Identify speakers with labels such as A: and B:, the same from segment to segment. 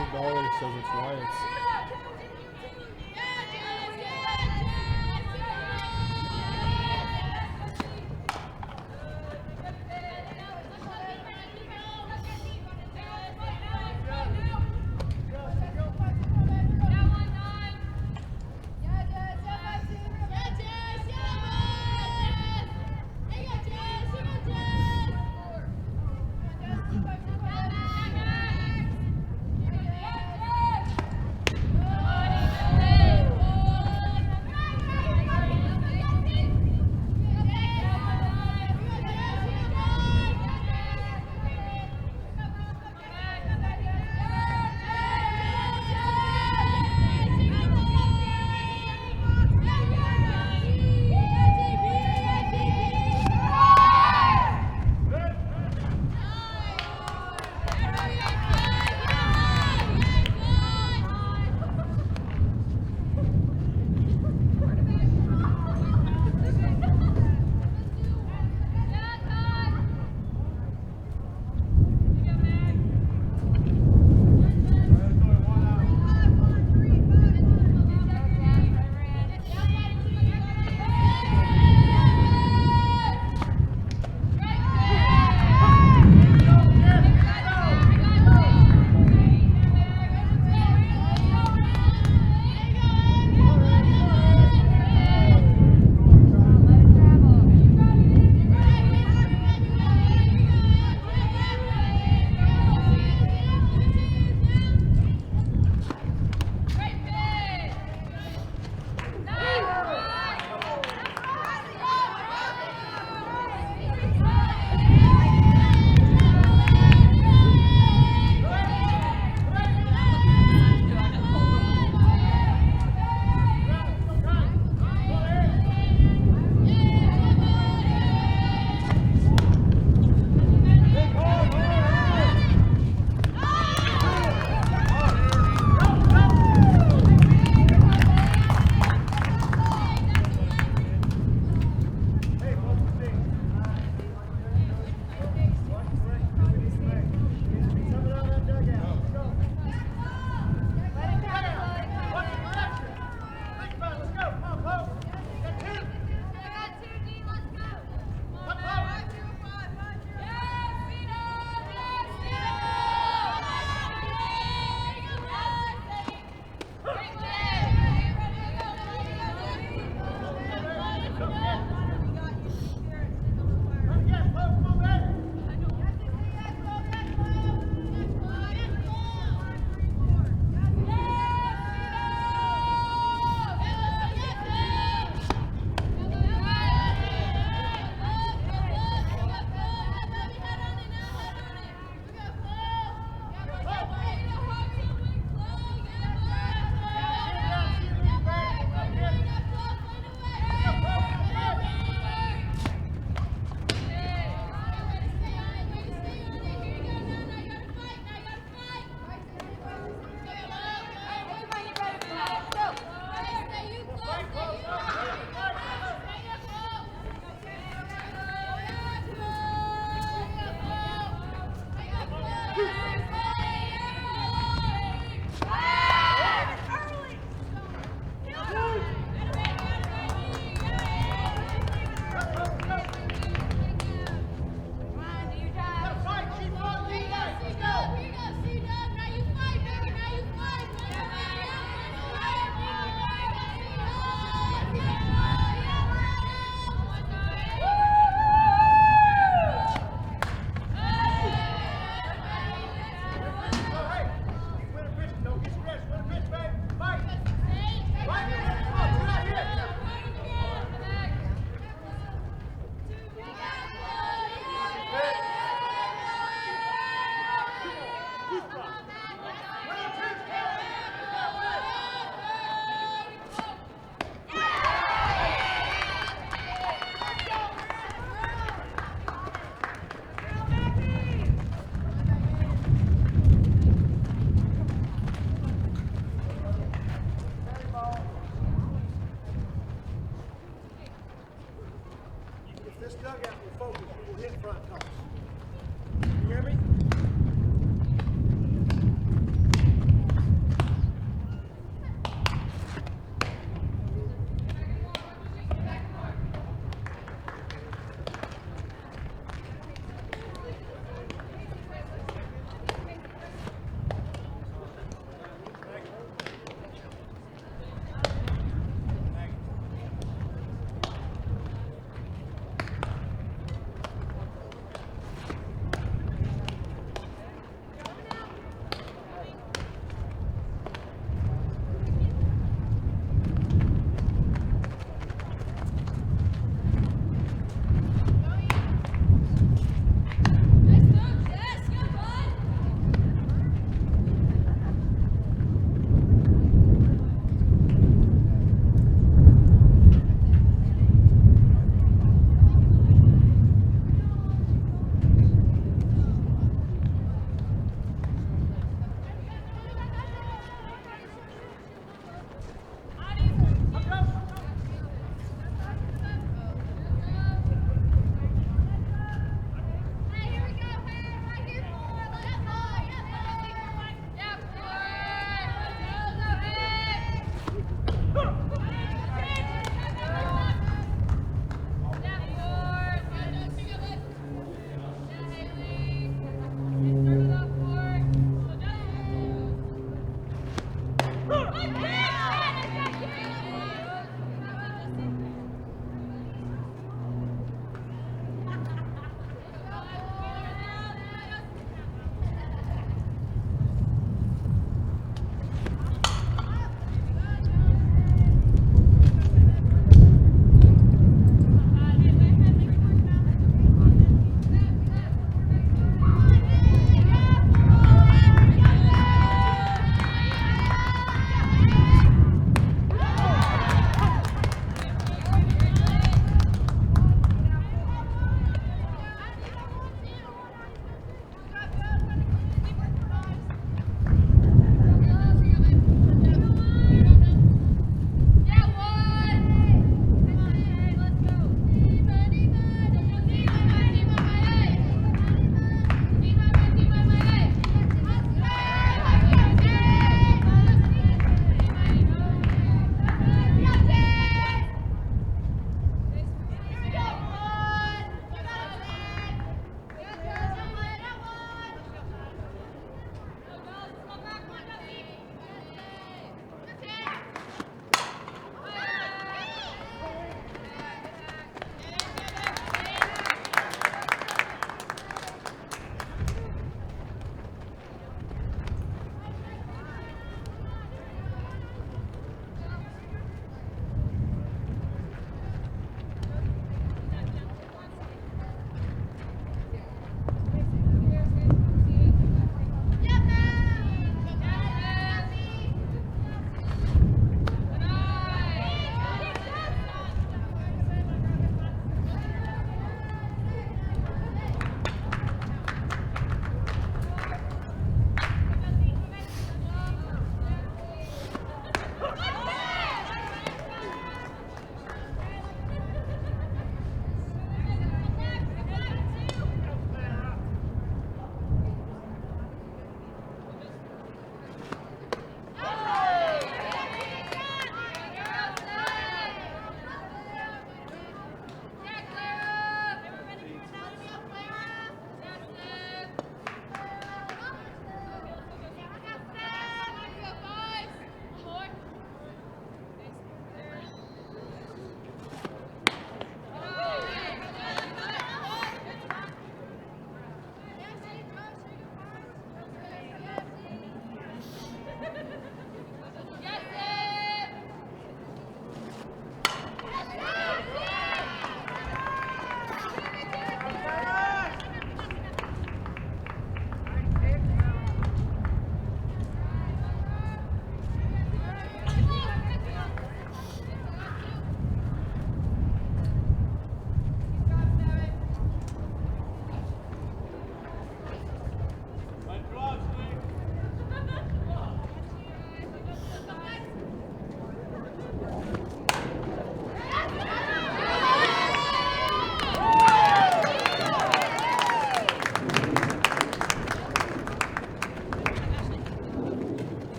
A: $1,000 says it's riots.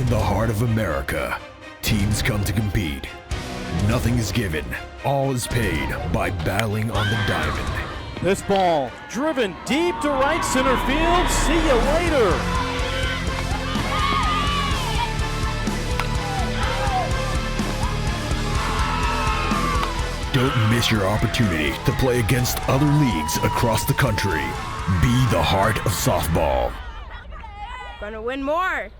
A: In the heart of America, teams come to compete. Nothing is given, all is paid by battling on the diamond.
B: This ball driven deep to right center field. See you later.
A: Don't miss your opportunity to play against other leagues across the country. Be the heart of softball.
C: Gonna win more.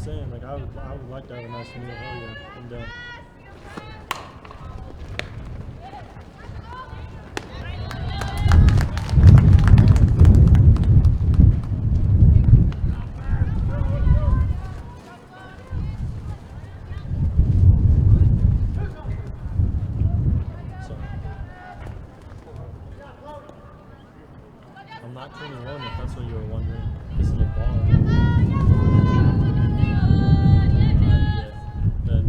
D: saying. Like, I would like to have a nice meal. Hell yeah, I'm down. So, I'm not 21 if that's what you were wondering. This is a bar. Yeah. Then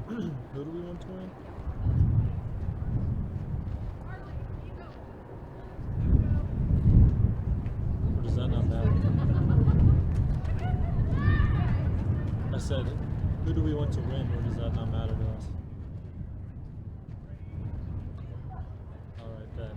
D: Who do we want to win? Or does that not matter? I said, who do we want to win, or does that not matter to us? Alright, bet.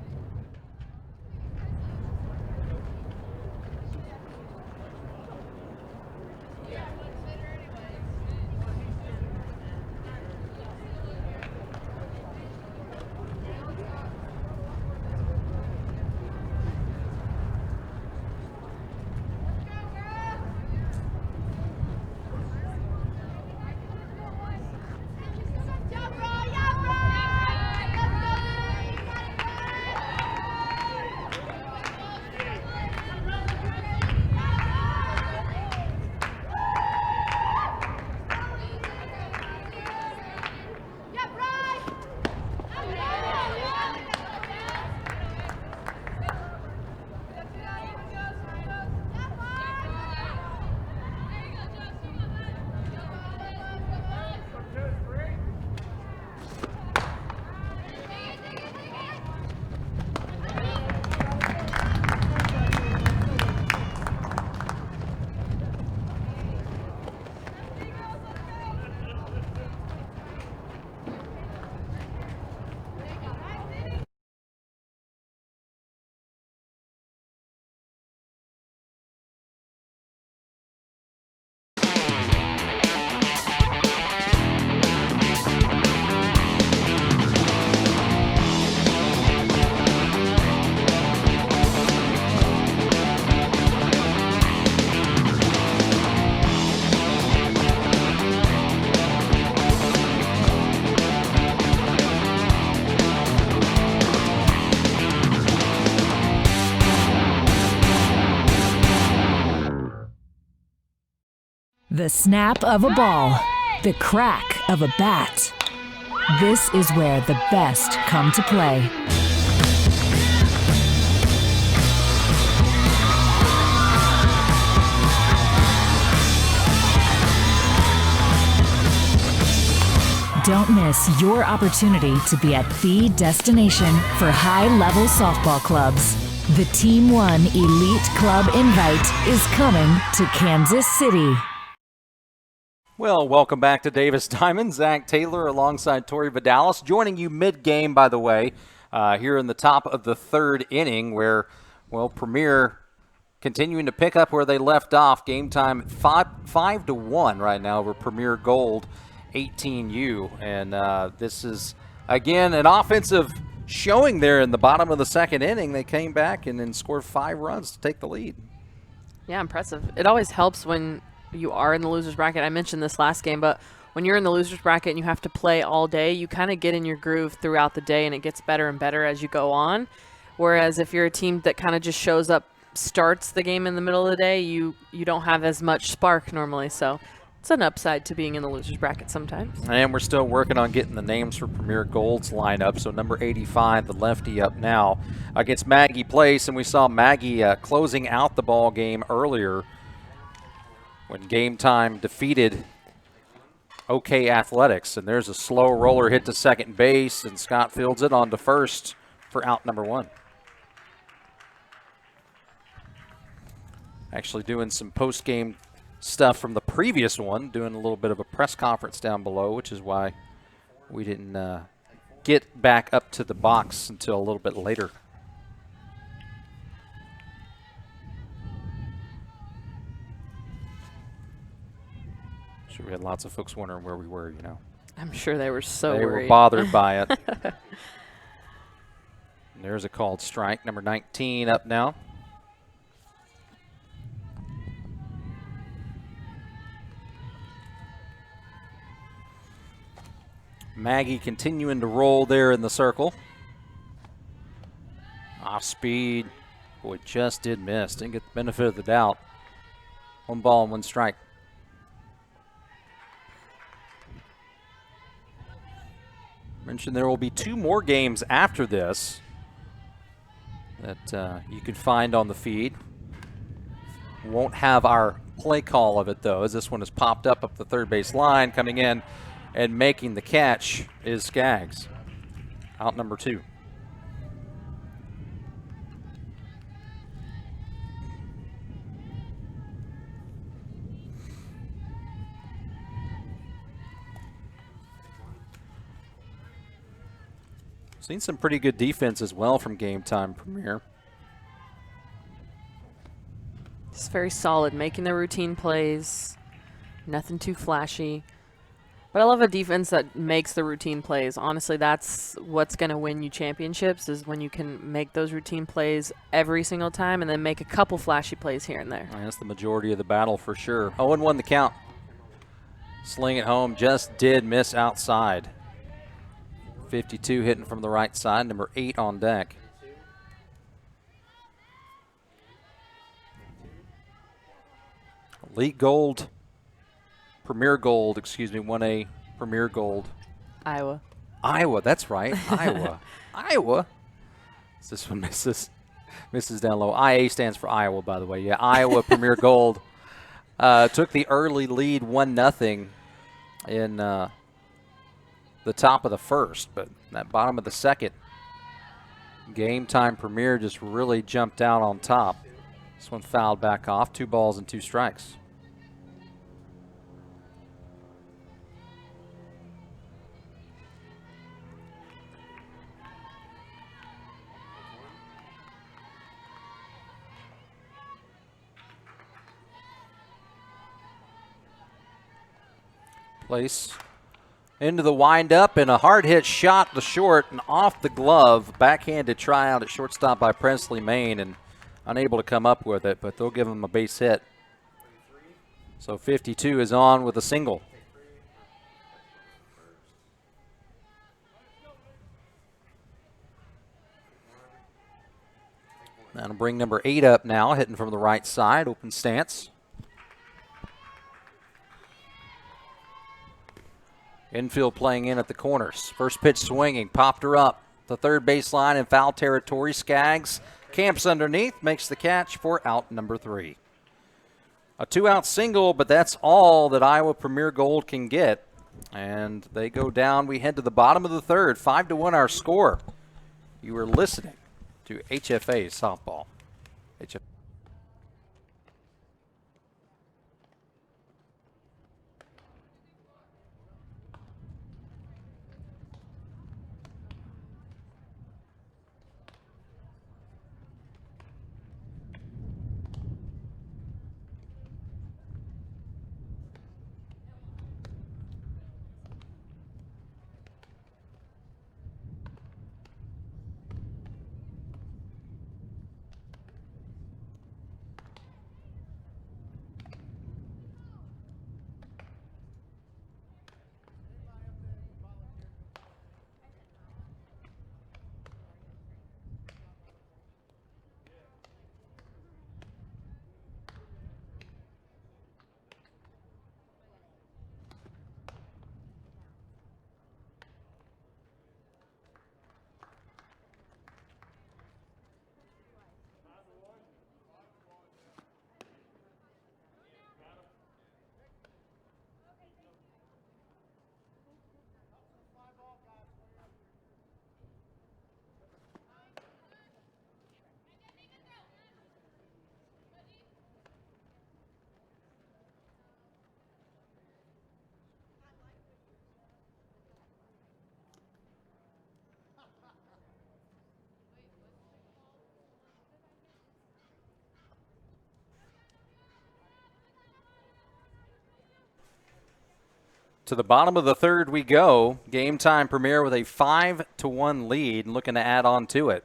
E: The snap of a ball, the crack of a bat. This is where the best come to play. Don't miss your opportunity to be at the destination for high-level softball clubs. The Team 1 Elite Club Invite is coming to Kansas City.
F: Well, welcome back to Davis Diamond. Zach Taylor alongside Tori Vidalis, joining you mid-game, by the way, here in the top of the third inning where, well, Premier continuing to pick up where they left off. Game time 5-1 right now over Premier Gold 18U. And this is, again, an offensive showing there in the bottom of the second inning. They came back and then scored 5 runs to take the lead.
G: Yeah, impressive. It always helps when you are in the loser's bracket. I mentioned this last game, but when you're in the loser's bracket and you have to play all day, you kind of get in your groove throughout the day and it gets better and better as you go on. Whereas if you're a team that kind of just shows up, starts the game in the middle of the day, you don't have as much spark normally. So it's an upside to being in the loser's bracket sometimes.
F: And we're still working on getting the names for Premier Gold's lineup. So number 85, the lefty, up now against Maggie Place. And we saw Maggie closing out the ball game earlier when Game Time defeated OK Athletics. And there's a slow roller hit to second base, and Scott fields it on to first for out number 1. Actually doing some post-game stuff from the previous one, doing a little bit of a press conference down below, which is why we didn't get back up to the box until a little bit later. Sure, we had lots of folks wondering where we were, you know.
G: I'm sure they were so
F: worried. They
G: worried.
F: were bothered by it. And there's a called strike. Number 19 up now. Maggie continuing to roll there in the circle. Off speed. Boy, just did miss. Didn't get the benefit of the doubt. 1 ball and 1 strike. Mentioned there will be 2 more games after this that you can find on the feed. Won't have our play call of it, though, as this one has popped up the third base line. Coming in And making the catch is Skaggs. Out number 2. Seen some pretty good defense as well from Gametime Premier.
G: It's very solid, making the routine plays. Nothing too flashy. But I love a defense that makes the routine plays. Honestly, that's what's going to win you championships, is when you can make those routine plays every single time and then make a couple flashy plays here and there.
F: That's the majority of the battle for sure. 0-1 the count. Sling it home, just did miss outside. 52 hitting from the right side, number 8 on deck. Elite Gold, Premier Gold, excuse me, 1A Premier Gold.
G: Iowa.
F: Iowa, that's right, Iowa. Iowa. This one misses down low. IA stands for Iowa, by the way. Yeah, Iowa Premier Gold took the early lead 1-0 in the top of the first, but that bottom of the second, Gametime Premier just really jumped out on top. This one fouled back off. 2 balls and 2 strikes. Place into the windup, and a hard hit shot to short and off the glove. Backhanded tryout at shortstop by Presley Main, and unable to come up with it, but they'll give him a base hit. So 52 is on with a single. That'll bring number 8 up now, hitting from the right side, open stance. Infield playing in at the corners. First pitch swinging, popped her up. The third baseline in foul territory. Skaggs camps underneath, makes the catch for out number 3. A 2-out single, but that's all that Iowa Premier Gold can get. And they go down. We head to the bottom of the third. 5-1 our score. You are listening to HFA Softball. HFA. To the bottom of the third we go. Gametime Premier with a 5-1 lead and looking to add on to it.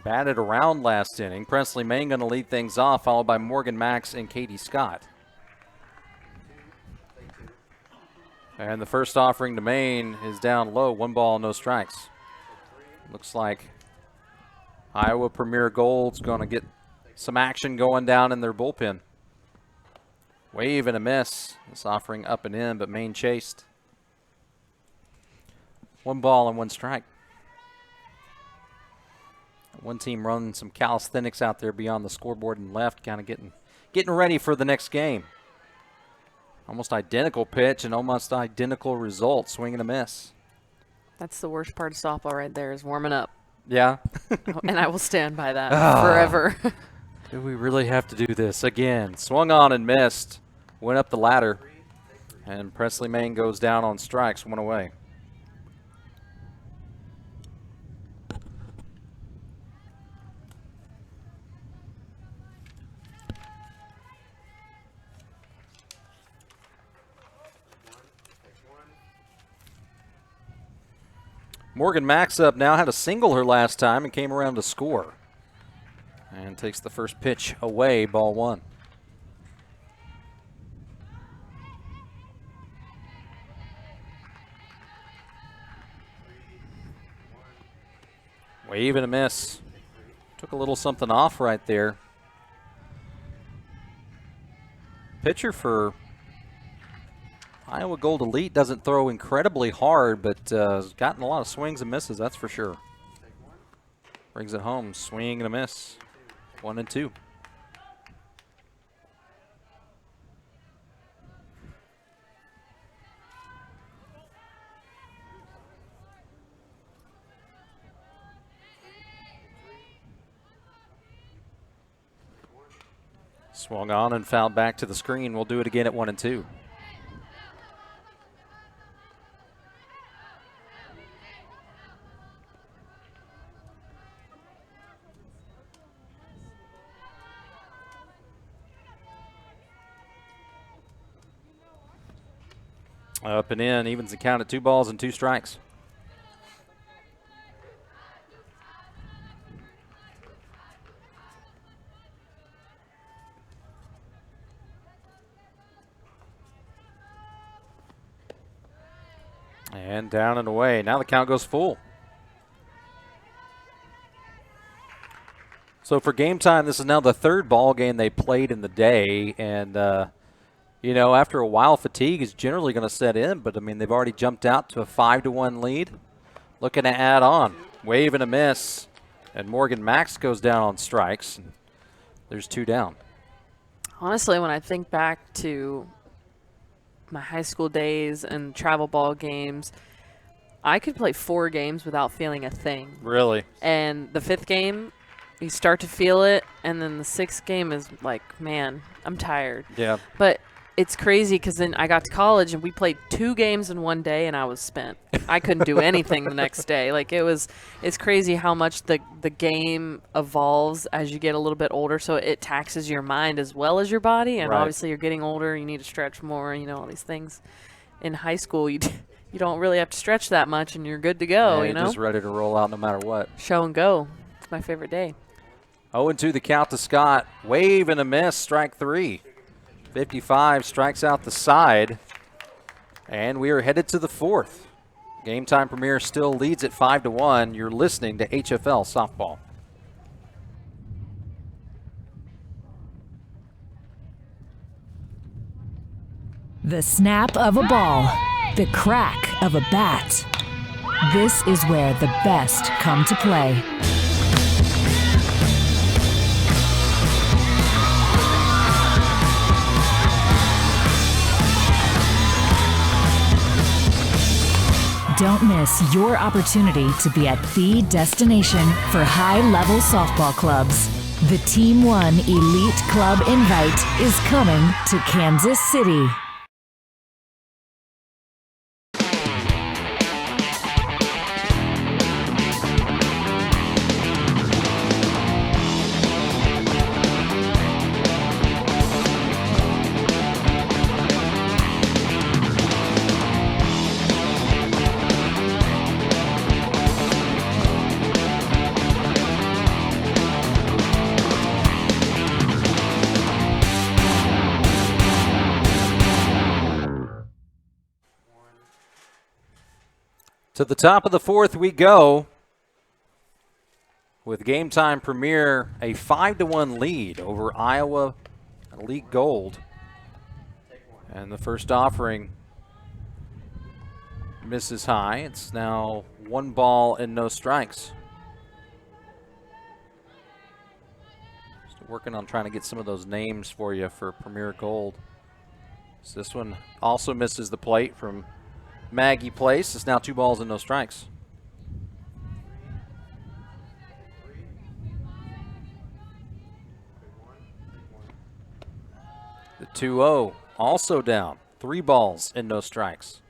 F: Batted around last inning. Presley Main going to lead things off, followed by Morgan Max and Katie Scott. And the first offering to Main is down low. 1 ball, no strikes. Looks like Iowa Premier Gold's going to get some action going down in their bullpen. Wave and a miss. This offering up and in, but Main chased. 1 ball and 1 strike. One team running some calisthenics out there beyond the scoreboard and left, kind of getting ready for the next game. Almost identical pitch and almost identical result. Swing and a miss.
G: That's the worst part of softball right there is warming up.
F: Yeah.
G: And I will stand by that forever.
F: Do we really have to do this again? Swung on and missed. Went up the ladder. And Presley Main goes down on strikes, 1 away. Morgan Max up now, had a single her last time and came around to score. And takes the first pitch away, ball 1. Wave and a miss. Took a little something off right there. Pitcher for Iowa Gold Elite doesn't throw incredibly hard, but has gotten a lot of swings and misses, that's for sure. Brings it home, swing and a miss. 1 and 2. Swung on and fouled back to the screen. We'll do it again at 1 and 2. Up and in, evens the count at 2 balls and 2 strikes. And down and away. Now the count goes full. So for game time, this is now the 3rd ball game they played in the day, and you know, after a while, fatigue is generally going to set in, but I mean, they've already jumped out to a 5-1 lead. Looking to add on. Wave and a miss, and Morgan Max goes down on strikes. And there's 2 down.
G: Honestly, when I think back to my high school days and travel ball games, I could play 4 games without feeling a thing.
F: Really?
G: And the 5th game, you start to feel it, and then the 6th game is like, man, I'm tired.
F: Yeah.
G: But it's crazy because then I got to college and we played 2 games in one day and I was spent. I couldn't do anything the next day. Like it's crazy how much the game evolves as you get a little bit older. So it taxes your mind as well as your body. And
F: Right.
G: Obviously you're getting older. You need to stretch more, you know, all these things. In high school, you don't really have to stretch that much and you're good to go,
F: Yeah,
G: you know.
F: just ready to roll out no matter what.
G: Show and go. It's my favorite day.
F: 0-2 the count to Scott. Wave and a miss, strike 3. 55 strikes out the side, and we are headed to the 4th. Game Time Premier still leads at 5-1. You're listening to HFL Softball.
E: The snap of a ball, the crack of a bat. This is where the best come to play. Don't miss your opportunity to be at the destination for high-level softball clubs. The Team 1 Elite Club invite is coming to Kansas City.
F: To the top of the 4th we go with Game Time Premier, a 5-1 lead over Iowa Elite Gold. And the first offering misses high. It's now 1 ball and no strikes. Still working on trying to get some of those names for you for Premier Gold. So this one also misses the plate from Maggie Place. It's now 2 balls and no strikes. The 2-0 also down. 3 balls and no strikes.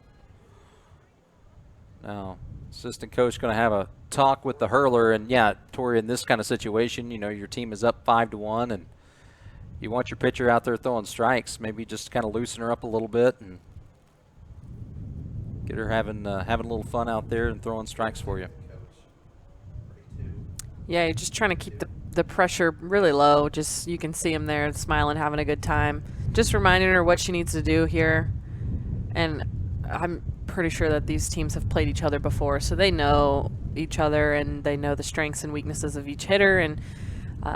F: Now, assistant coach going to have a talk with the hurler. And yeah, Tori, in this kind of situation, you know, your team is up 5-1 and you want your pitcher out there throwing strikes. Maybe just kind of loosen her up a little bit and get her having a little fun out there and throwing strikes for you.
G: Yeah, you're just trying to keep the pressure really low. Just you can see him there smiling, having a good time. Just reminding her what she needs to do here. And I'm pretty sure that these teams have played each other before, so they know each other and they know the strengths and weaknesses of each hitter. And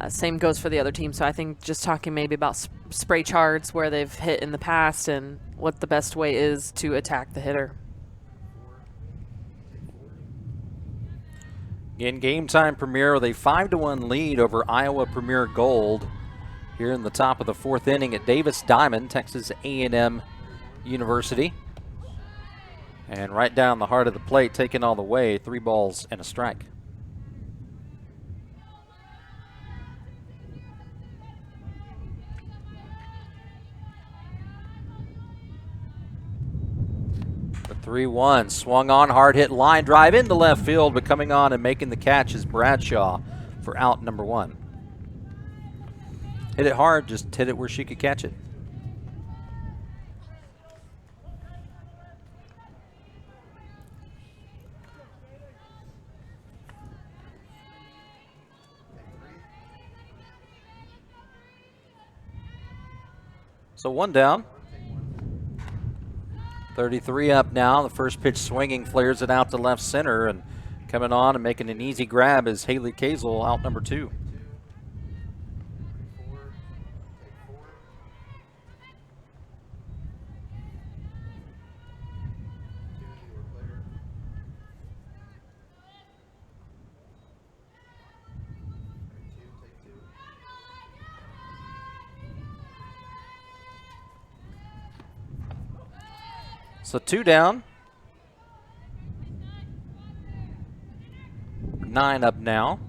G: same goes for the other team. So I think just talking maybe about spray charts where they've hit in the past and what the best way is to attack the hitter.
F: In Game Time Premier with a 5-1 lead over Iowa Premier Gold here in the top of the 4th inning at Davis Diamond, Texas A&M University. And right down the heart of the plate, taking all the way, 3 balls and a strike. The 3-1 swung on, hard hit line drive into left field, but coming on and making the catch is Bradshaw for out number 1. Hit it hard, just hit it where she could catch it. So 1 down. 33 up now. The first pitch swinging, flares it out to left center, and coming on and making an easy grab is Haley Kazel, out number 2. So 2 down. 9 up now.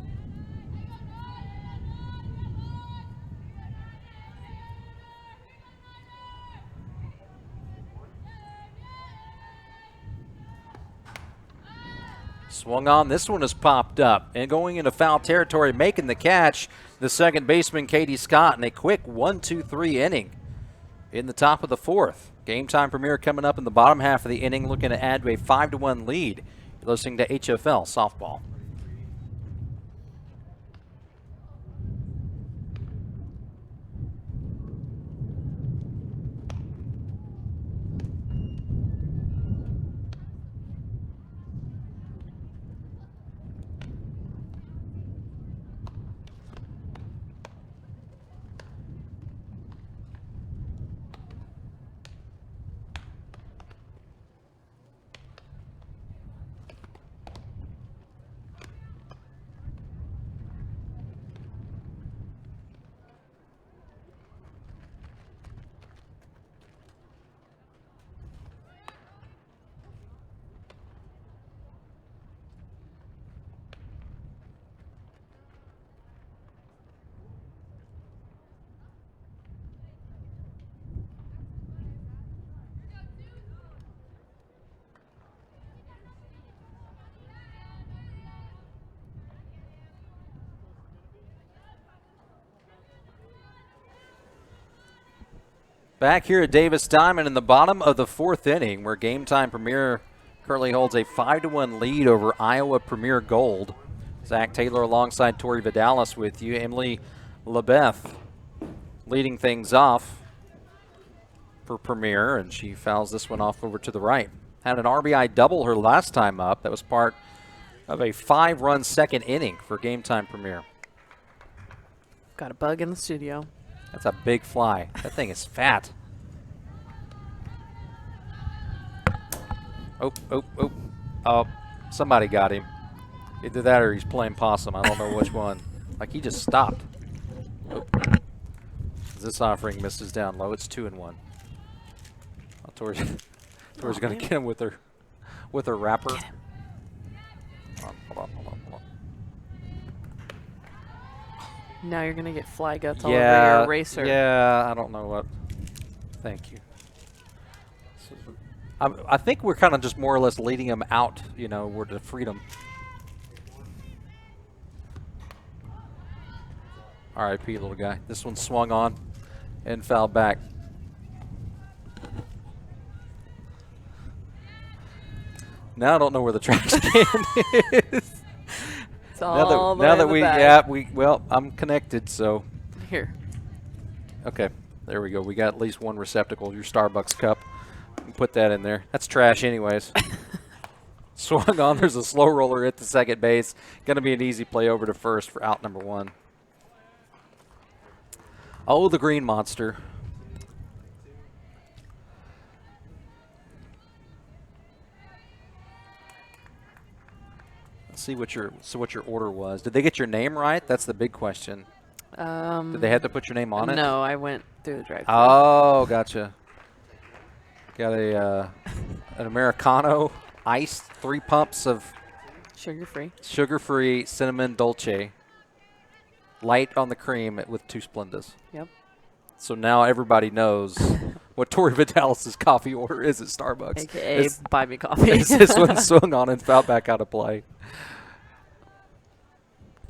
F: Swung on. This one has popped up and going into foul territory, making the catch. The second baseman, Katie Scott, in a quick 1-2-3 inning in the top of the 4th. Game Time Premier coming up in the bottom half of the inning, looking to add to a 5-1 lead. You're listening to HFL Softball. Back here at Davis Diamond in the bottom of the 4th inning, where Game Time Premier currently holds a 5-1 lead over Iowa Premier Gold. Zach Taylor alongside Tori Vidalis with you. Emily LeBeth leading things off for Premier, and she fouls this one off over to the right. Had an RBI double her last time up. That was part of a 5-run 2nd inning for Game Time Premier.
G: Got a bug in the studio.
F: That's a big fly. That thing is fat. Oh, somebody got him. Either that or he's playing possum. I don't know which one. Like, he just stopped. Oh. This offering misses down low. It's 2-1. Oh, Tori's going to get him with her wrapper.
G: Get him.
F: Hold on.
G: Now you're going to get fly guts all over your eraser.
F: Yeah, I don't know what. Thank you. I think we're kind of just more or less leading him out, we're to freedom. R.I.P. little guy. This one swung on and fouled back. Now I don't know where the trash can is.
G: It's all
F: now that
G: the back.
F: well, I'm connected, so.
G: Here.
F: Okay, there we go. We got at least one receptacle, your Starbucks cup. Put that in there. That's trash anyways. Swung on. There's a slow roller at the second base. Going to be an easy play over to first for out number 1. Oh, the green monster. Let's see what your order was. Did they get your name right? That's the big question. Did they have to put your name on it?
G: No, I went through the drive-thru.
F: Oh, gotcha. Got an Americano, iced, 3 pumps of sugar-free cinnamon dolce, light on the cream with 2 Splendas.
G: Yep.
F: So now everybody knows what Tori Vidalis' coffee order is at Starbucks.
G: AKA buy me coffee.
F: This one swung on and fouled back out of play.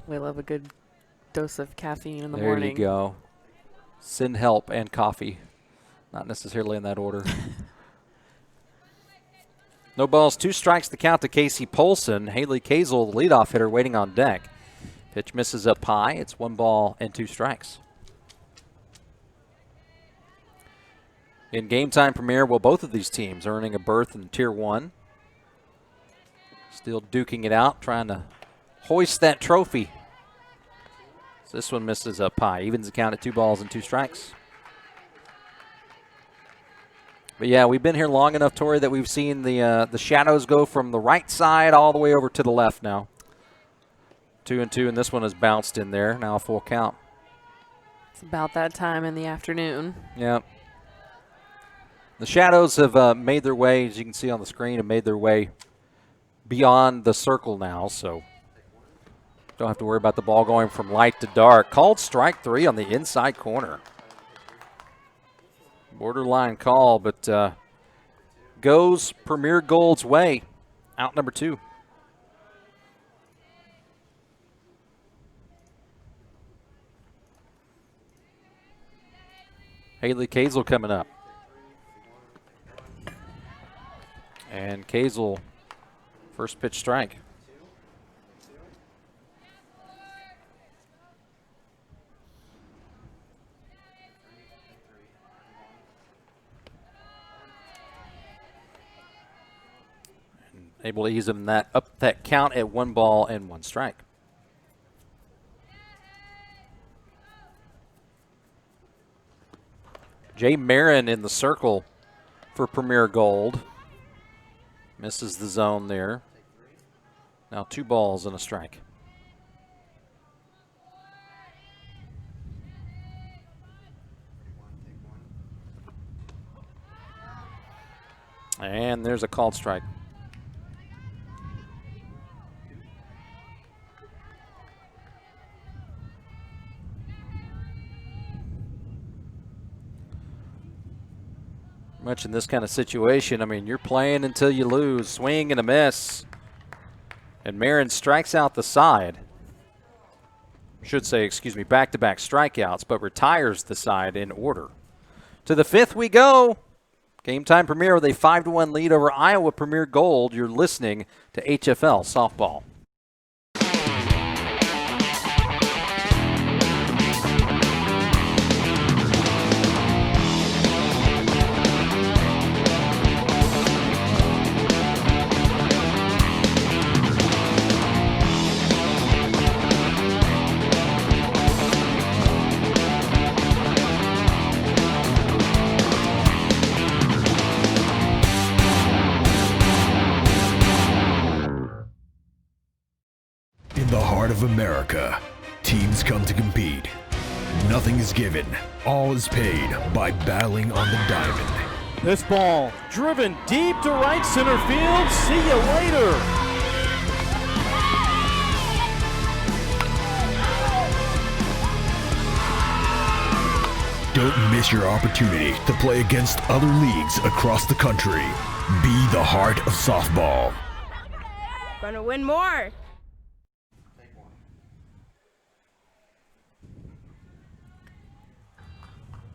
G: We love a good dose of caffeine in the
F: There
G: morning.
F: you go. Send help and coffee. Not necessarily in that order. No balls, 2 strikes the count to Casey Polson. Haley Kazel, the leadoff hitter, waiting on deck. Pitch misses up high. It's 1 ball and 2 strikes. In game time premiere, both of these teams earning a berth in Tier 1. Still duking it out, trying to hoist that trophy. So this one misses up high. Evens the count at 2 balls and 2 strikes. But yeah, we've been here long enough, Tori, that we've seen the shadows go from the right side all the way over to the left now. 2-2, and this one has bounced in there. Now a full count.
G: It's about that time in the afternoon.
F: Yeah. The shadows have made their way, as you can see on the screen, have made their way beyond the circle now, so don't have to worry about the ball going from light to dark. Called strike 3 on the inside corner. Borderline call, but goes Premier Gold's way. Out number 2. Haley Kazel coming up. And Kazel, first pitch strike. Able to ease him up that count at 1 ball and 1 strike. Jay Marin in the circle for Premier Gold. Misses the zone there. Now 2 balls and a strike. And there's a called strike. Much in this kind of situation, I mean, you're playing until you lose. Swing and a miss. And Marin strikes out the side. Should say, excuse me, back-to-back strikeouts, but retires the side in order. To the 5th we go. Game time premiere with a 5-1 lead over Iowa Premier Gold. You're listening to HFL Softball.
A: In the heart of America, teams come to compete. Nothing is given, all is paid by battling on the diamond.
B: This ball driven deep to right center field. See you later.
A: Don't miss your opportunity to play against other leagues across the country. Be the heart of softball.
C: Gonna win more.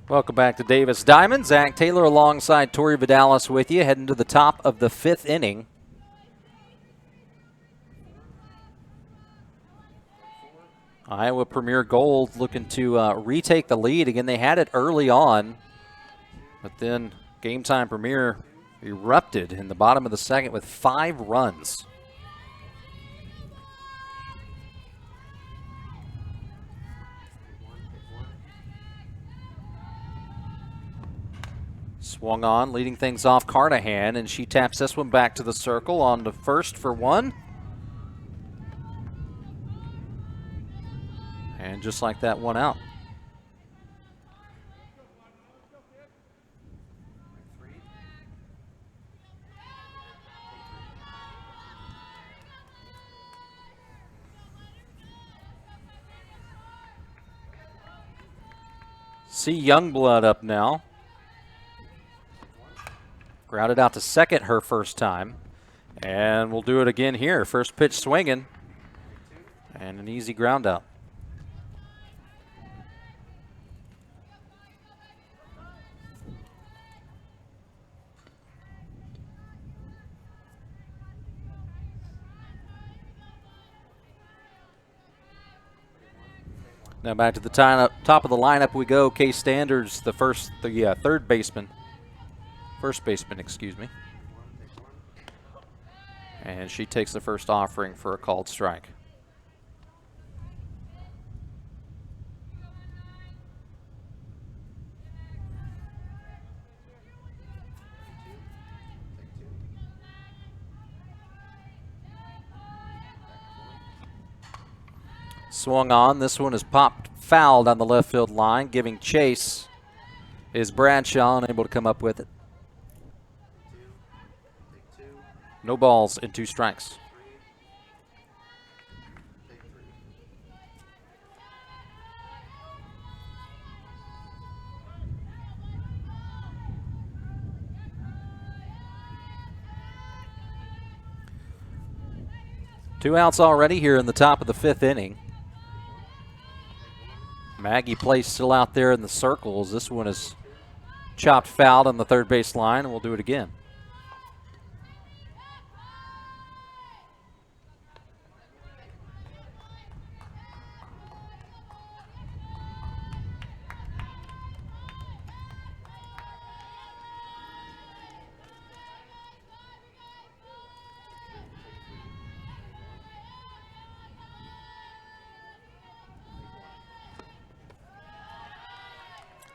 F: Welcome back to Davis Diamond. Zach Taylor alongside Tori Vidalis with you, heading to the top of the 5th inning. Iowa Premier Gold looking to retake the lead. Again, they had it early on, but then Gametime Premier erupted in the bottom of the 2nd with 5 runs. Swung on, leading things off Carnahan, and she taps this one back to the circle on the first for 1. And just like that, 1 out. See Youngblood up now. Grounded out to second her first time. And we'll do it again here. First pitch swinging. And an easy ground out. Now back to the top of the lineup we go. Case Standards, the third baseman. First baseman, excuse me. And she takes the first offering for a called strike. Swung on. This one is popped foul down the left field line. Giving chase is Bradshaw, unable to come up with it. No balls and 2 strikes. Two outs already here in the top of the 5th inning. Maggie Place still out there in the circles. This one is chopped foul on the third base line, and we'll do it again.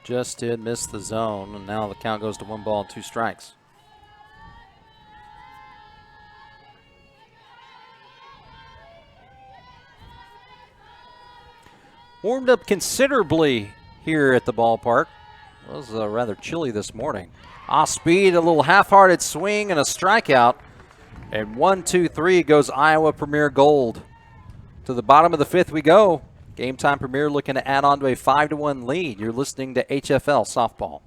F: Just did miss the zone, and now the count goes to 1 ball and 2 strikes. Warmed up considerably here at the ballpark. It was rather chilly this morning. Off speed, a little half-hearted swing, and a strikeout. And 1, 2, 3 goes Iowa Premier Gold. To the bottom of the 5th we go. Gametime Premier looking to add on to a 5-1 lead. You're listening to HFL Softball.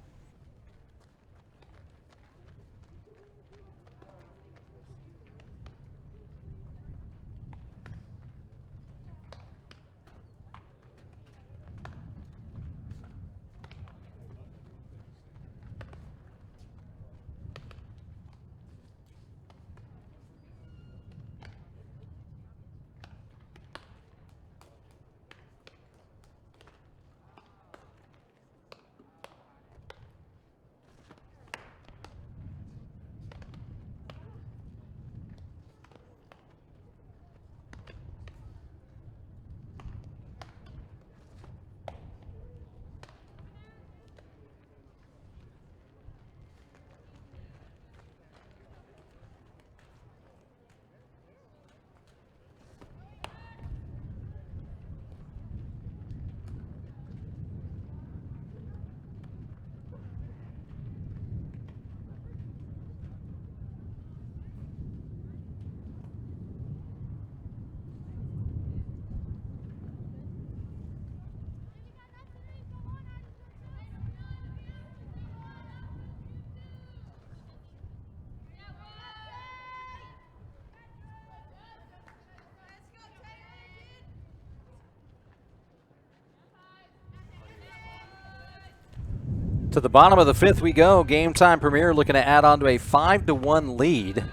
F: To the bottom of the 5th we go. Game Time Premier looking to add on to a 5-1 lead.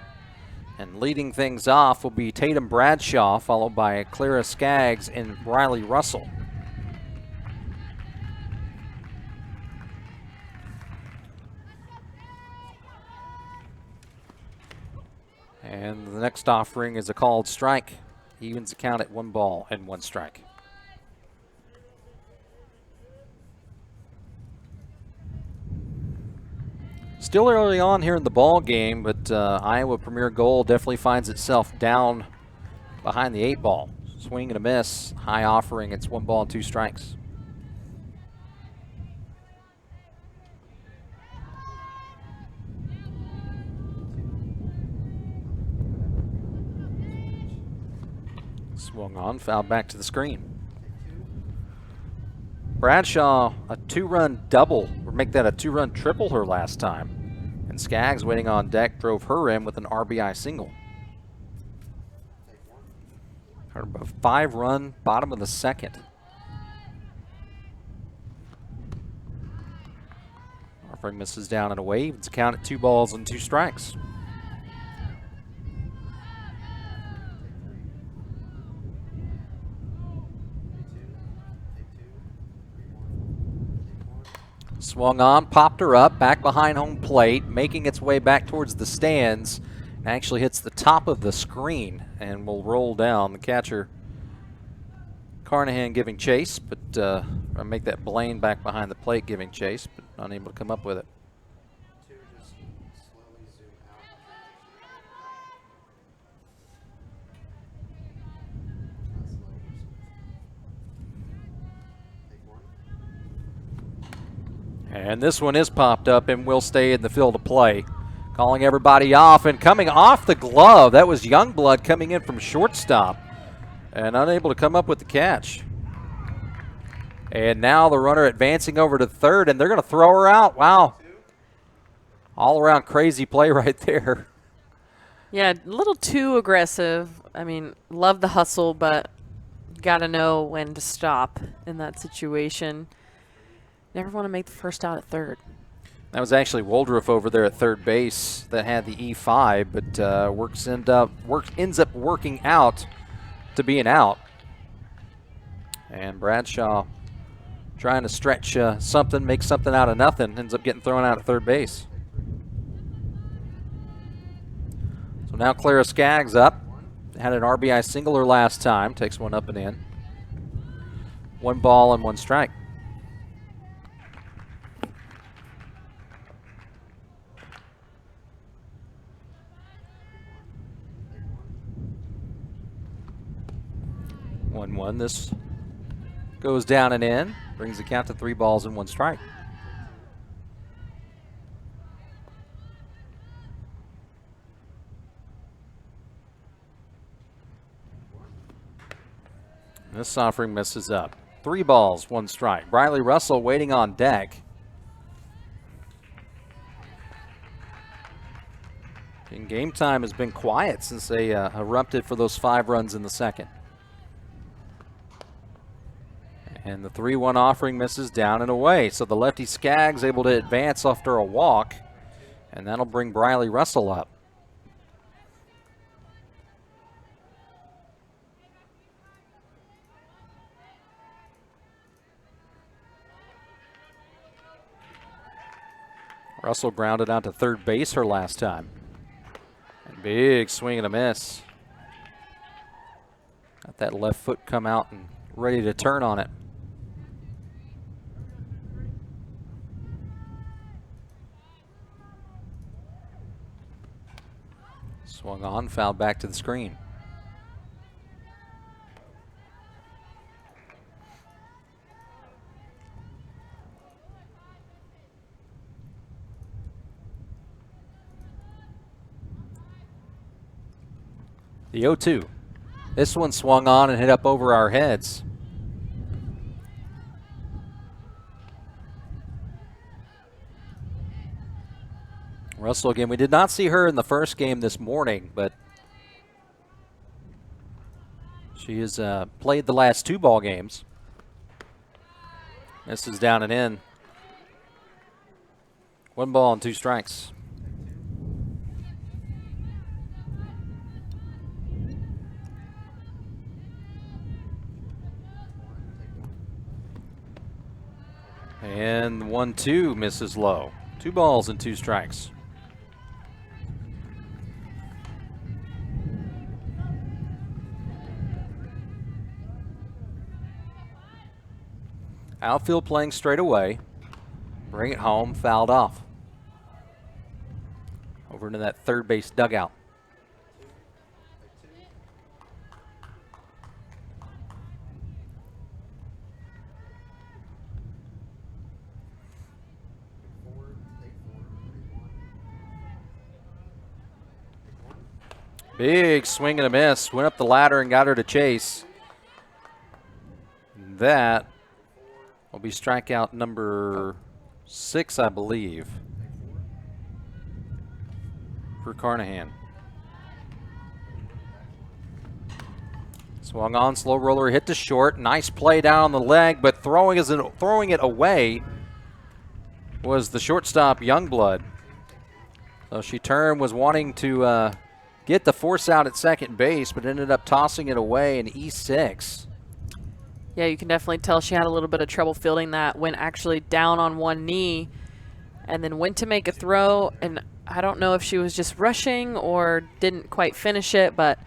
F: And leading things off will be Tatum Bradshaw, followed by Clara Skaggs and Riley Russell. And the next offering is a called strike. Evens the count at 1 ball and 1 strike. Still early on here in the ball game, but Iowa Premier goal definitely finds itself down behind the 8 ball. Swing and a miss, high offering, it's 1 ball and 2 strikes. Swung on, fouled back to the screen. Bradshaw, a 2-run double, or make that a 2-run triple her last time. And Skaggs waiting on deck drove her in with an RBI single. Her 5-run bottom of the 2nd. Offering misses down and away. It's a count at 2 balls and 2 strikes. Swung on, popped her up, back behind home plate, making its way back towards the stands, and actually hits the top of the screen and will roll down. The catcher, Carnahan, giving chase, but make that Blaine back behind the plate giving chase, but unable to come up with it. And this one is popped up and will stay in the field of play. Calling everybody off and coming off the glove. That was Youngblood coming in from shortstop and unable to come up with the catch. And now the runner advancing over to third, and they're going to throw her out. Wow. All around crazy play right there.
G: Yeah, a little too aggressive. I mean, love the hustle, but got to know when to stop in that situation. Never want to make the first out at third.
F: That was actually Woldruff over there at third base that had the E5, but ends up working out to be an out. And Bradshaw trying to stretch something, make something out of nothing, ends up getting thrown out at third base. So now Clara Skaggs up. Had an RBI single her last time, takes one up and in. 1 ball and 1 strike. This goes down and in, brings the count to 3 balls and 1 strike. This offering misses up. 3 balls, 1 strike. Riley Russell waiting on deck. And Game Time has been quiet since they erupted for those 5 runs in the 2nd. And the 3-1 offering misses down and away. So the lefty Skaggs able to advance after a walk. And that'll bring Riley Russell up. Russell grounded out to third base her last time. And big swing and a miss. Got that left foot come out and ready to turn on it. Swung on, fouled back to the screen. The 0-2. This one swung on and hit up over our heads. Russell again. We did not see her in the first game this morning, but she has played the last 2 ball games. This is down and in. 1 ball and 2 strikes. And 1-2 misses low. 2 balls and 2 strikes. Outfield playing straight away. Bring it home, fouled off. Over into that third base dugout. Big swing and a miss. Went up the ladder and got her to chase. That will be strikeout number 6, I believe, for Carnahan. Swung on, slow roller, hit to short. Nice play down the leg, but throwing it away was the shortstop, Youngblood. So she turned, was wanting to get the force out at second base, but ended up tossing it away in E6.
G: Yeah, you can definitely tell she had a little bit of trouble fielding that, went actually down on one knee and then went to make a throw. And I don't know if she was just rushing or didn't quite finish it, but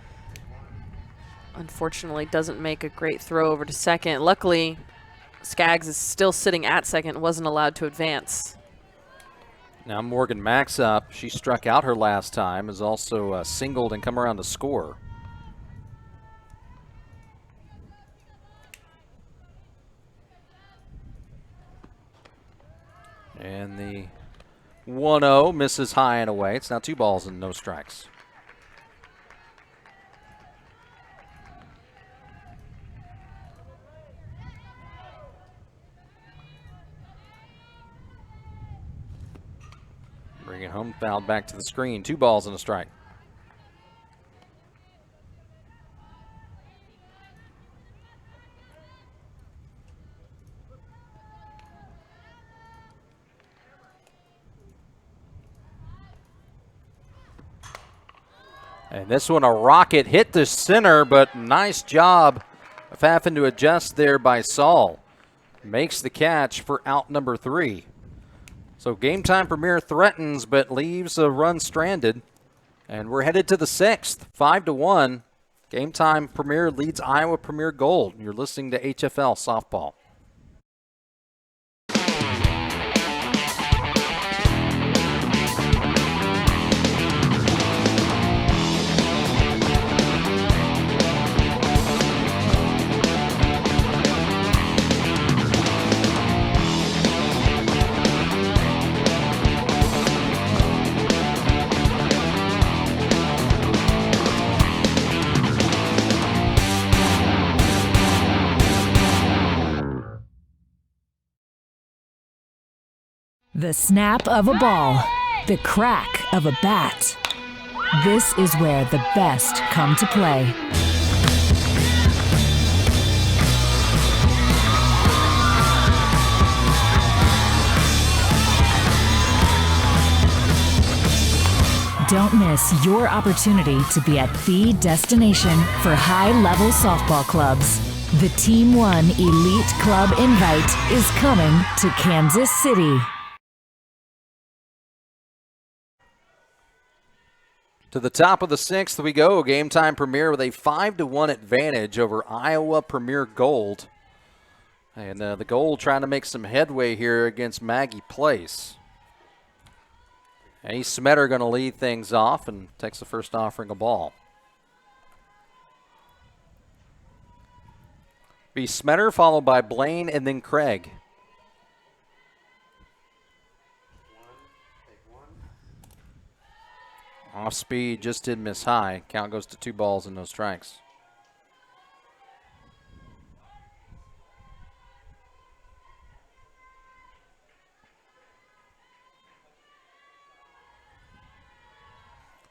G: unfortunately doesn't make a great throw over to second. Luckily, Skaggs is still sitting at second, wasn't allowed to advance.
F: Now Morgan Max up. She struck out her last time, is also singled and come around to score. And the 1-0 misses high and away. It's now 2 balls and no strikes. Bring it home, fouled back to the screen. 2 balls and a strike. And this one, a rocket hit the center, but nice job of having to adjust there by Saul. Makes the catch for out number 3. So Game Time Premier threatens, but leaves a run stranded. And we're headed to the 6th, 5-1. Game Time Premier leads Iowa Premier Gold. You're listening to HFL Softball.
E: The snap of a ball, the crack of a bat. This is where the best come to play. Don't miss your opportunity to be at the destination for high-level softball clubs. The Team 1 Elite Club Invite is coming to Kansas City.
F: To the top of the 6th we go. Game Time Premier with a 5-1 advantage over Iowa Premier Gold. And the Gold trying to make some headway here against Maggie Place. Ace Smetter going to lead things off and takes the first offering of ball. Be Smetter followed by Blaine and then Craig. Off speed, just did miss high. Count goes to 2 balls and no strikes.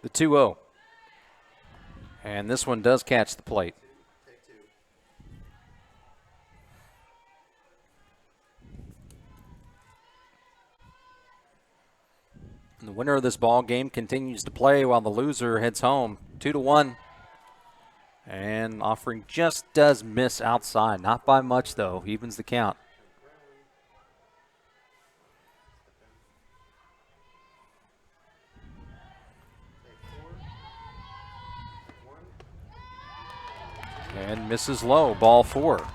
F: The 2-0. And this one does catch the plate. The winner of this ball game continues to play while the loser heads home 2-1. And offering just does miss outside. Not by much, though. Evens the count. And misses low. Ball 4.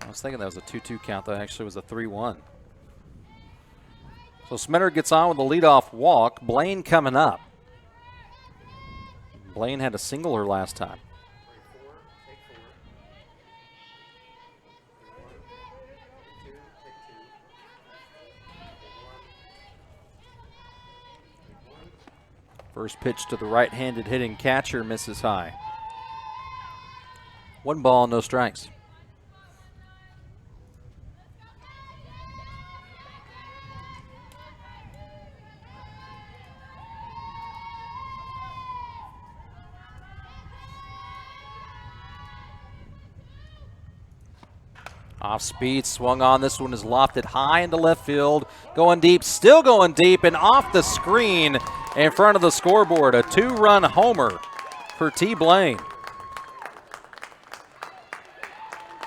F: I was thinking that was a 2-2 count. That actually was a 3-1. So Smitter gets on with a leadoff walk. Blaine coming up. Blaine had a singler last time. First pitch to the right-handed hitting catcher misses high. 1 ball, no strikes. Off speed, swung on. This one is lofted high into left field. Going deep, still going deep, and off the screen in front of the scoreboard. A 2-run homer for T. Blaine.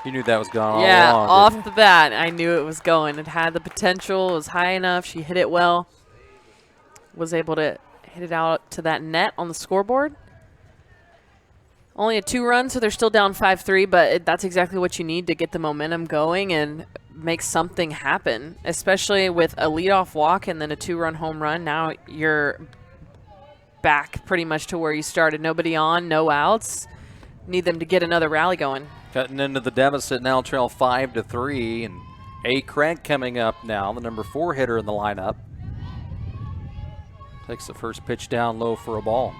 F: You knew that was going all
G: Yeah,
F: along.
G: off the bat, I knew it was going. It had the potential. It was high enough. She hit it well. Was able to hit it out to that net on the scoreboard. Only a 2-run, so they're still down 5-3, but that's exactly what you need to get the momentum going and make something happen, especially with a leadoff walk and then a 2-run home run. Now you're back pretty much to where you started. Nobody on, no outs. Need them to get another rally going.
F: Cutting into the deficit now, trail 5-3, and A. Craig coming up now, the number 4 hitter in the lineup. Takes the first pitch down low for a ball.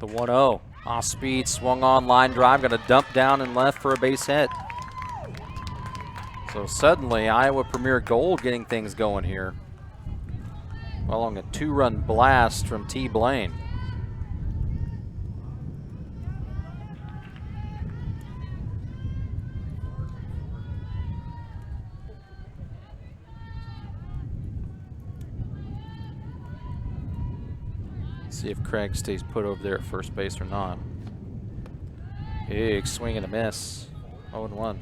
F: The 1-0. Off speed, swung on, line drive, going to dump down and left for a base hit. So suddenly, Iowa Premier Gold getting things going here. Following a 2-run blast from T. Blaine. See if Craig stays put over there at first base or not. Big swing and a miss. 0-1.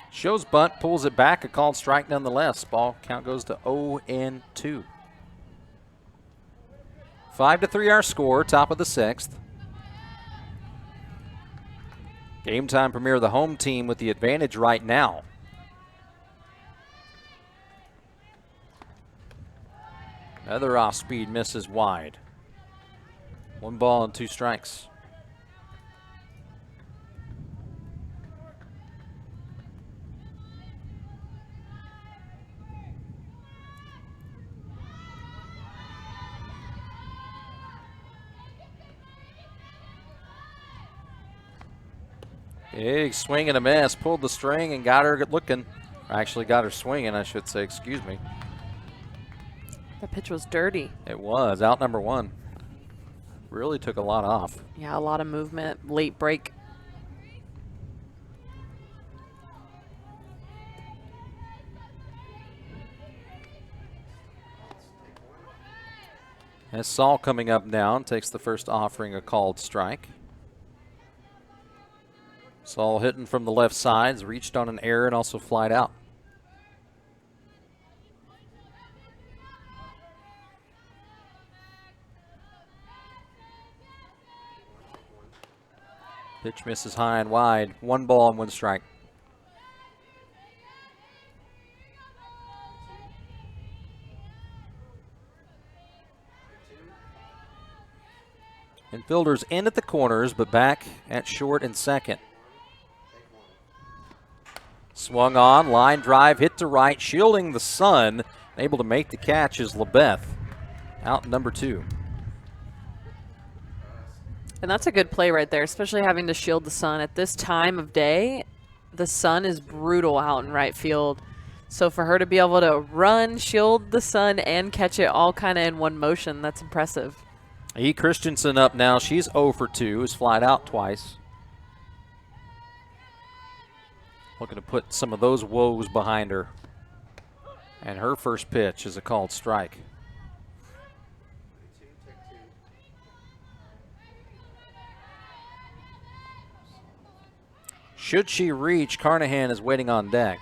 F: Shows bunt, pulls it back, a called strike nonetheless. Ball count goes to 0-2. 5-3 our score, top of the 6th. Game time premiere, the home team with the advantage right now. Another off speed misses wide. 1 ball and 2 strikes. Big swing and a miss. Pulled the string and got her looking. Actually got her swinging, I should say. Excuse me.
G: That pitch was dirty.
F: It was. Out number 1. Really took a lot off.
G: Yeah, a lot of movement. Late break.
F: As Saul coming up now, takes the first offering, a called strike. Saul hitting from the left side, reached on an error and also flied out. Pitch misses high and wide. 1 ball and 1 strike. Infielders in at the corners, but back at short and second. Swung on, line drive, hit to right, shielding the sun. Able to make the catch is LeBeth. Out number 2.
G: And that's a good play right there, especially having to shield the sun at this time of day. the sun is brutal out in right field. So for her to be able to run, shield the sun, and catch it all kind of in one motion, that's impressive.
F: E. Christensen up now. She's 0 for 2, is flied out twice. Looking to put some of those woes behind her. And her first pitch is a called strike. Should she reach, Carnahan is waiting on deck.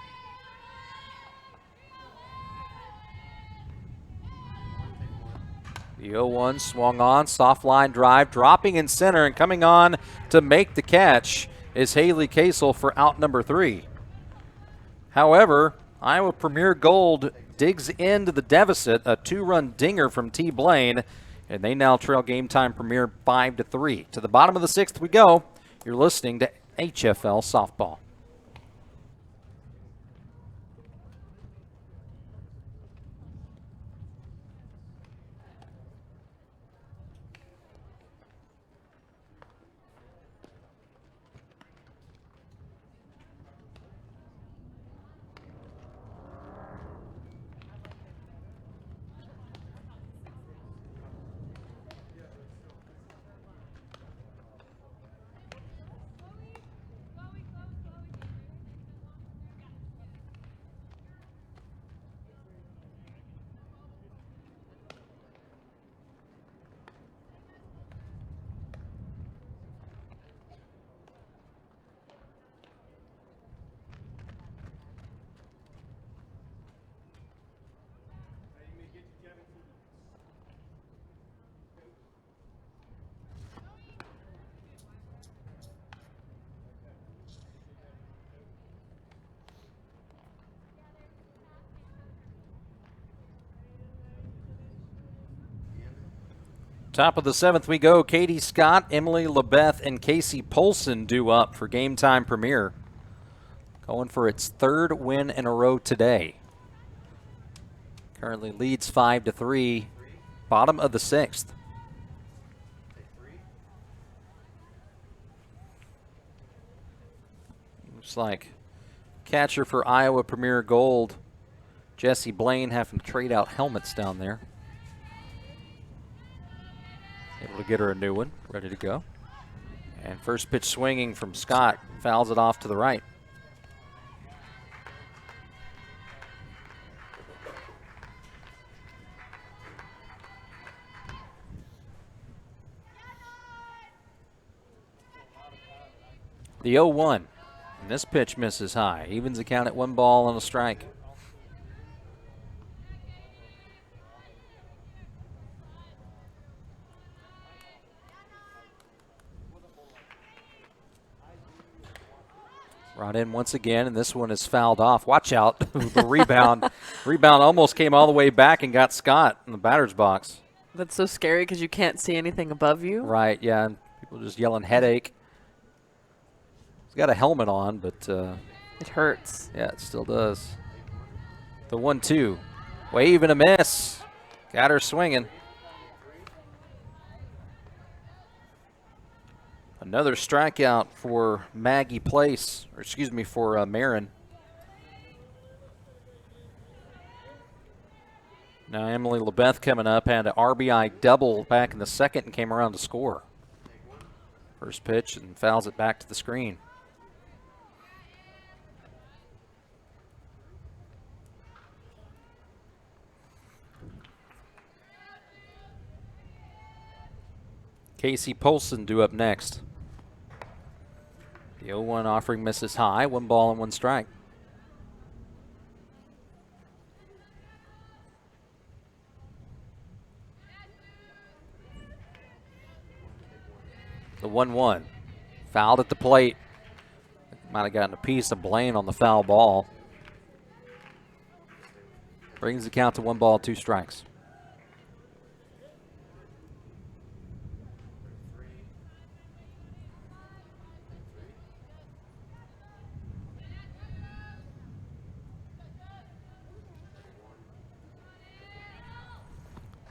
F: The 0-1 swung on, soft line drive, dropping in center, and coming on to make the catch is Haley Kasel for out number 3. However, Iowa Premier Gold digs into the deficit, a 2-run dinger from T. Blaine, and they now trail Game Time Premier 5-3. To the bottom of the 6th we go. You're listening to HFL Softball. Top of the 7th we go. Katie Scott, Emily LeBeth, and Casey Polson due up for Game Time Premier. Going for its 3rd win in a row today. Currently leads 5-3. Bottom of the 6th. Looks like catcher for Iowa Premier Gold, Jesse Blaine, having to trade out helmets down there. Able to get her a new one, ready to go. And first pitch swinging from Scott, fouls it off to the right. The 0-1, and this pitch misses high. Evens the count at 1 ball and a strike. Brought in once again, and this one is fouled off. Watch out, the rebound. Rebound almost came all the way back and got Scott in the batter's box.
G: That's so scary because you can't see anything above you.
F: Right, yeah, and people just yelling headache. He's got a helmet on, but
G: it hurts.
F: Yeah, it still does. The 1-2, wave and a miss. Got her swinging. Another strikeout for Maggie Place, or excuse me, for Marin. Now Emily LeBeth coming up, had an RBI double back in the 2nd and came around to score. First pitch and fouls it back to the screen. Casey Polson due up next. The 0-1 offering misses high, 1 ball and 1 strike. The 1-1, fouled at the plate. Might have gotten a piece of Blaine on the foul ball. Brings the count to 1 ball, 2 strikes.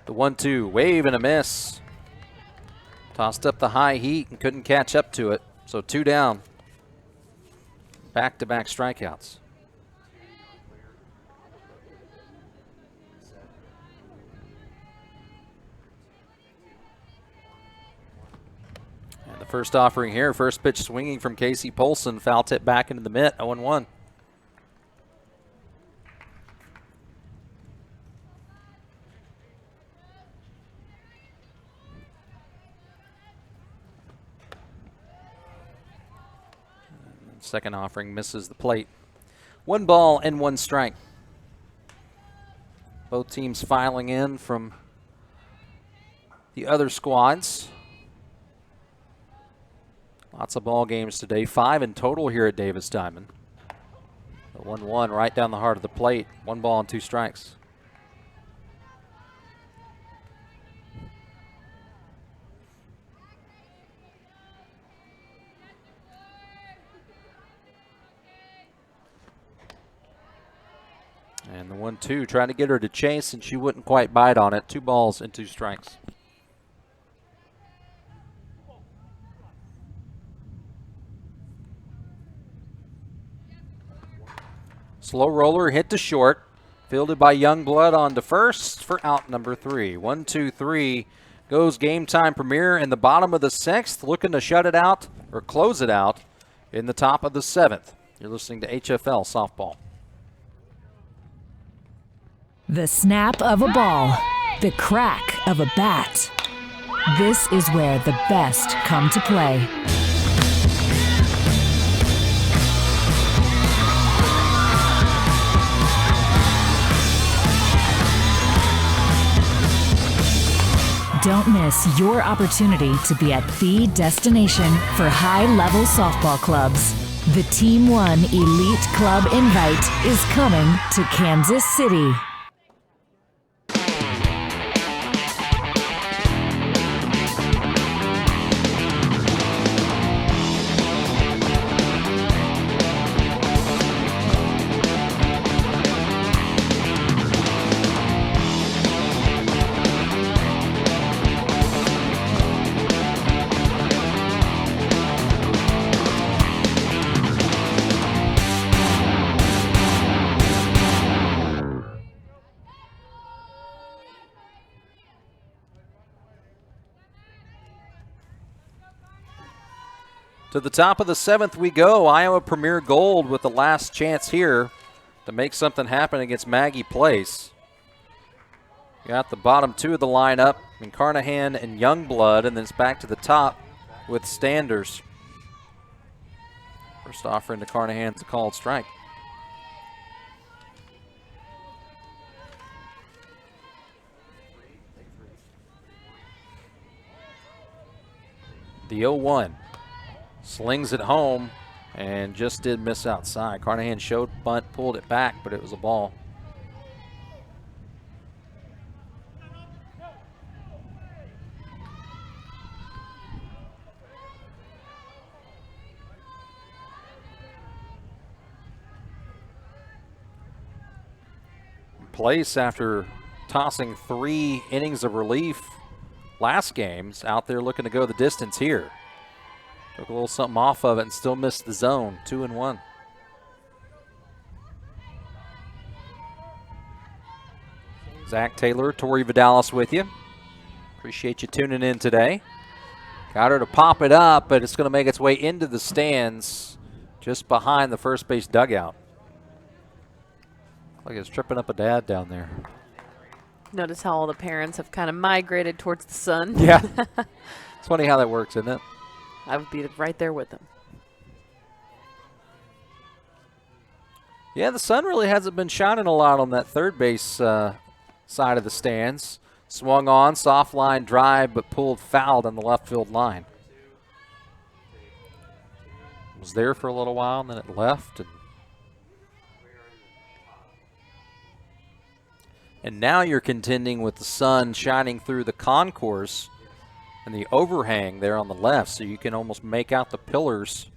F: The 1-2, wave and a miss. Tossed up the high heat and couldn't catch up to it. So 2 down. back-to-back strikeouts. And the first offering here, first pitch swinging from Casey Polson, foul tip back into the mitt, 0-1. Second offering misses the plate. 1 ball and 1 strike. Both teams filing in from the other squads. Lots of ball games today. 5 in total here at Davis Diamond. The 1-1 right down the heart of the plate. 1 ball and 2 strikes. And the 1-2, trying to get her to chase, and she wouldn't quite bite on it. 2 balls and 2 strikes. Slow roller hit to short. Fielded by Youngblood on to first for out number 3. 1-2-3 goes Game Time Premier in the bottom of the 6th, looking to shut it out or close it out in the top of the 7th. You're listening to HFL Softball.
E: The snap of a ball, the crack of a bat. This is where the best come to play. Don't miss your opportunity to be at the destination for high-level softball clubs. The Team 1 Elite Club Invite is coming to Kansas City.
F: To the top of the 7th we go. Iowa Premier Gold with the last chance here to make something happen against Maggie Place. Got the bottom 2 of the lineup in Carnahan and Youngblood, and then it's back to the top with Standers. First offering to Carnahan's a called strike. The 0-1. Slings it home and just did miss outside. Carnahan showed bunt, pulled it back, but it was a ball. Place, after tossing 3 innings of relief last game's out there looking to go the distance here. Took a little something off of it and still missed the zone. 2-1. Zach Taylor, Tori Vidalis with you. Appreciate you tuning in today. Got her to pop it up, but it's going to make its way into the stands just behind the first base dugout. Like it's tripping up a dad down there.
G: Notice how all the parents have kind of migrated towards the sun.
F: Yeah. It's funny how that works, isn't it?
G: I would be right there with them.
F: Yeah, the sun really hasn't been shining a lot on that third base side of the stands. Swung on, soft line drive, but pulled foul on the left field line. Was there for a little while, and then it left. And now you're contending with the sun shining through the concourse and the overhang there on the left, so you can almost make out the pillars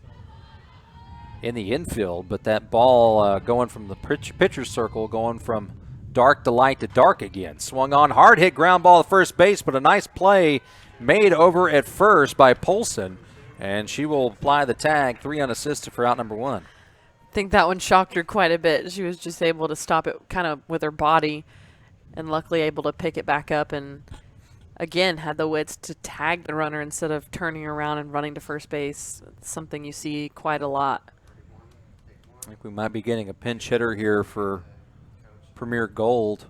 F: in the infield. But that ball going from the pitcher's circle, going from dark to light to dark again. Swung on, hard hit ground ball at first base, but a nice play made over at first by Polson. And she will apply the tag, 3 unassisted for out number 1.
G: think that one shocked her quite a bit. She was just able to stop it kind of with her body and luckily able to pick it back up and, again, had the wits to tag the runner instead of turning around and running to first base. It's something you see quite a lot.
F: I think we might be getting a pinch hitter here for Premier Gold.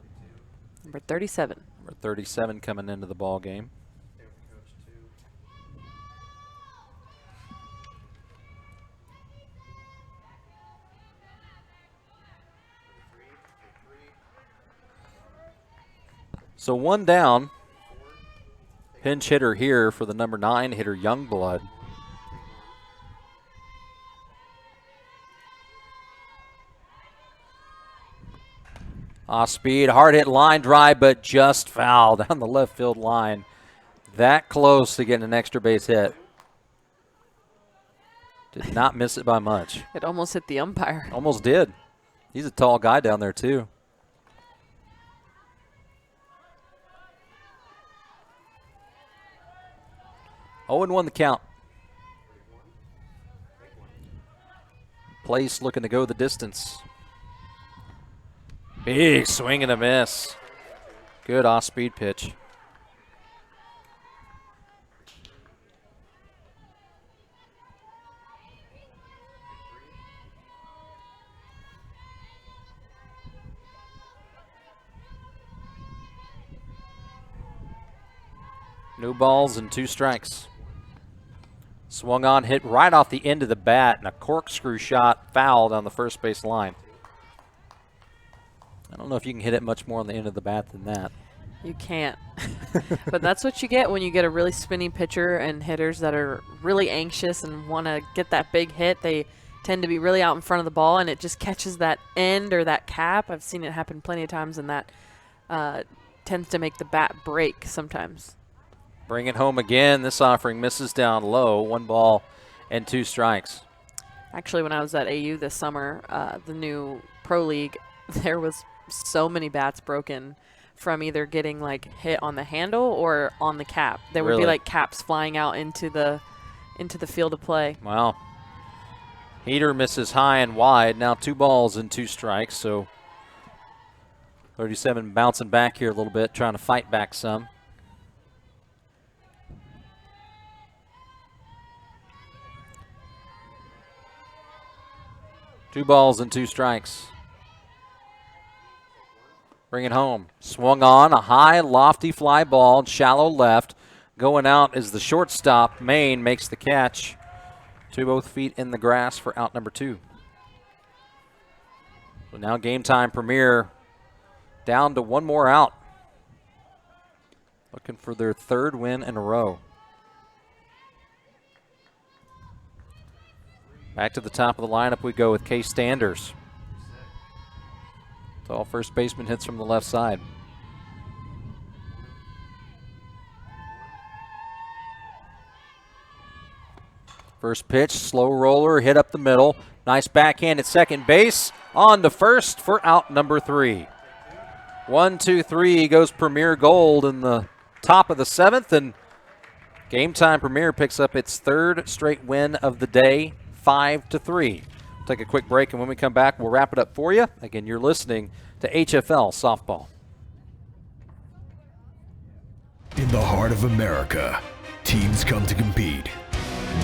G: Number 37.
F: Number 37 coming into the ball game. So one down. Pinch hitter here for the number 9 hitter, Youngblood. Off speed, hard hit line drive, but just foul down the left field line. That close to getting an extra base hit. Did not miss it by much.
G: It almost hit the umpire.
F: Almost did. He's a tall guy down there, too. Oh, and 1 the count. Place looking to go the distance. Big swing and a miss. Good off-speed pitch. No balls and 2 strikes. Swung on, hit right off the end of the bat, and a corkscrew shot fouled on the first base line. I don't know if you can hit it much more on the end of the bat than that.
G: You can't. But that's what you get when you get a really spinny pitcher and hitters that are really anxious and want to get that big hit. They tend to be really out in front of the ball, and it just catches that end or that cap. I've seen it happen plenty of times, and that tends to make the bat break sometimes.
F: Bring it home again. This offering misses down low. 1 ball and 2 strikes.
G: Actually, when I was at AU this summer, the new pro league, there was so many bats broken from either getting like hit on the handle or on the cap. There would be like caps flying out into the field of play.
F: Wow. Heater misses high and wide. Now 2 balls and 2 strikes. So 37 bouncing back here a little bit, trying to fight back some. Two balls and 2 strikes. Bring it home. Swung on, a high, lofty fly ball, shallow left. Going out is the shortstop. Maine makes the catch. To both feet in the grass for out number 2. So now Gametime Premier down to 1 more out. Looking for their 3rd win in a row. Back to the top of the lineup we go with Case Standers. Tall first baseman hits from the left side. First pitch, slow roller, hit up the middle. Nice backhand at second base. On to first for out number 3. 1, 2, 3 goes Premier Gold in the top of the 7th, and Gametime Premier picks up its 3rd straight win of the day, 5-3. We'll take a quick break, and when we come back, we'll wrap it up for you. Again, you're listening to HFL Softball.
A: In the heart of America, teams come to compete.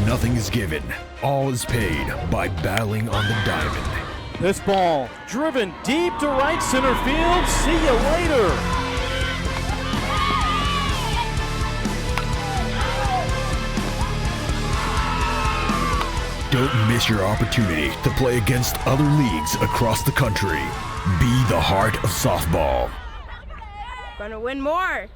A: Nothing is given. All is paid by battling on the diamond.
B: This ball driven deep to right center field. See you later.
A: Don't miss your opportunity to play against other leagues across the country. Be the heart of softball.
C: Gonna win more.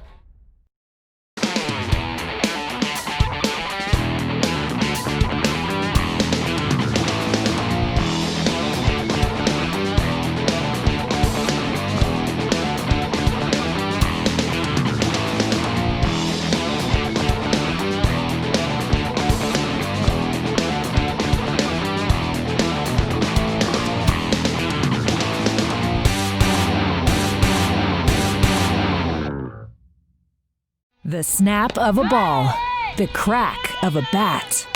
E: The snap of a ball, the crack of a bat.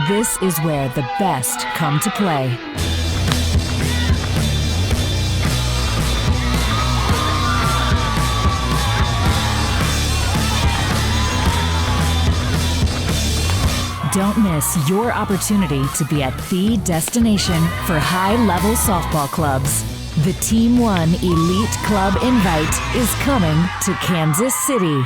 E: This is where the best come to play. Don't miss your opportunity to be at the destination for high-level softball clubs. The Team 1 Elite Club Invite is coming to Kansas City.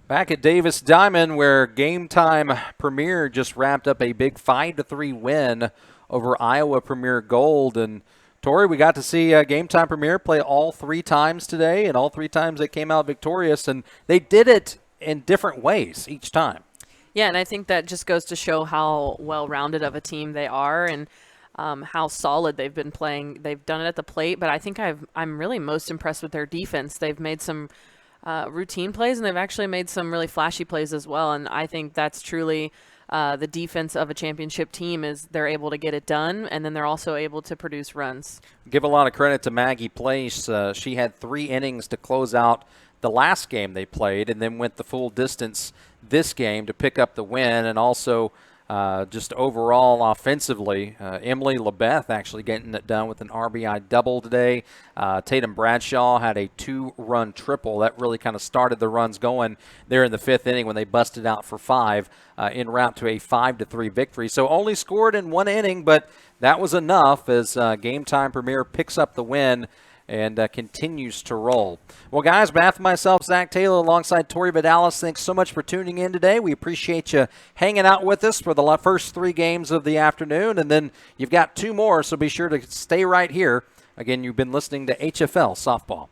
F: Back at Davis Diamond, where Gametime Premier just wrapped up a big 5-3 win over Iowa Premier Gold. And Tori, we got to see Gametime Premier play all 3 times today, and all 3 times they came out victorious, and they did it in different ways each time.
G: Yeah, and I think that just goes to show how well-rounded of a team they are, and how solid they've been playing. They've done it at the plate, but I think I'm really most impressed with their defense. They've made some routine plays, and they've actually made some really flashy plays as well, and I think that's truly the defense of a championship team, is they're able to get it done, and then they're also able to produce runs.
F: Give a lot of credit to Maggie Place. She had 3 innings to close out the last game they played, and then went the full distance this game to pick up the win. And also just overall offensively, Emily LeBeth actually getting it done with an RBI double today. Tatum Bradshaw had a 2-run triple. That really kind of started the runs going there in the 5th inning when they busted out for 5 en route to a 5-3 victory. So only scored in 1 inning, but that was enough as Gametime Premier picks up the win and continues to roll. Well, guys, on behalf of myself, Zach Taylor, alongside Tori Vidalis, thanks so much for tuning in today. We appreciate you hanging out with us for the first 3 games of the afternoon, and then you've got 2 more, so be sure to stay right here. Again, you've been listening to HFL Softball.